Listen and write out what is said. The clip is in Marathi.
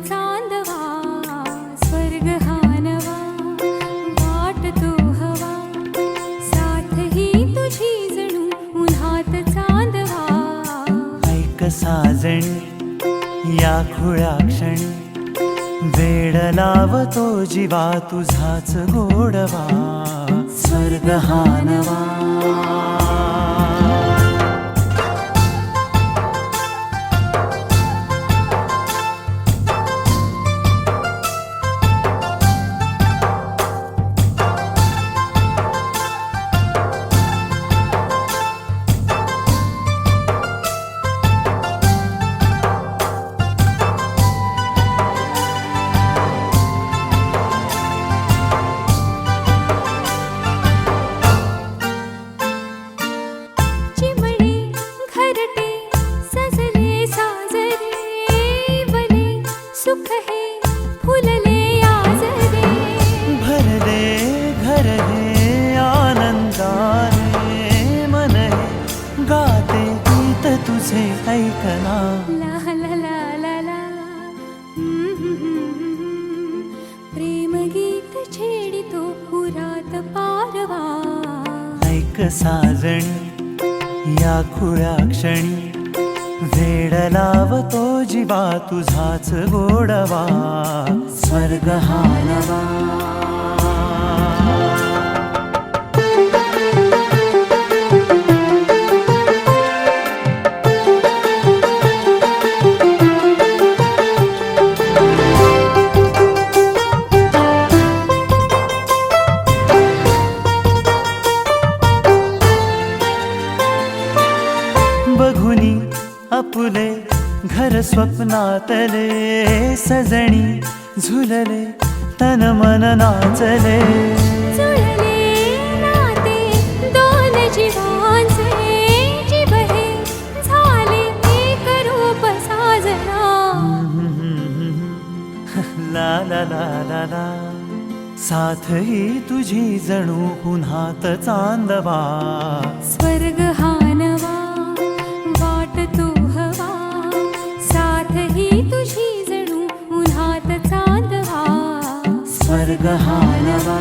चांदवा स्वर्ग हा नवा वाट तो हवा साथ ही तुझी जणू उन्हात चांदवा ऐक साजणी या खुळ्या क्षणी वेड लावतो जीवा तुझाच गोडवा स्वर्ग हा नवा सुख है फुलले आजरे भरले घर हे आनंदाने मन हे गाते गीत तुझे ऐकना ला ला ला ला ला प्रेम गीत छेडितो पुरात पारवा ऐक साजणी या खुळ्या क्षणी वेड लावतो जीवा तुझाच गोडवा स्वर्ग हा नवा बघुनी आपुले घर स्वप्नातले सजणी झुलले तन मन नाचले जुळले नाते दोन जीवांचे जीव हे झाले एक रूप साजना ला ला ला ला ला साथ ही तुझी जणू पुन्हात चांदवा स्वर्ग हा नवा वाट तो हवा साथ ही तुझी जणू उन्हात चांदवा स्वर्ग हा नवा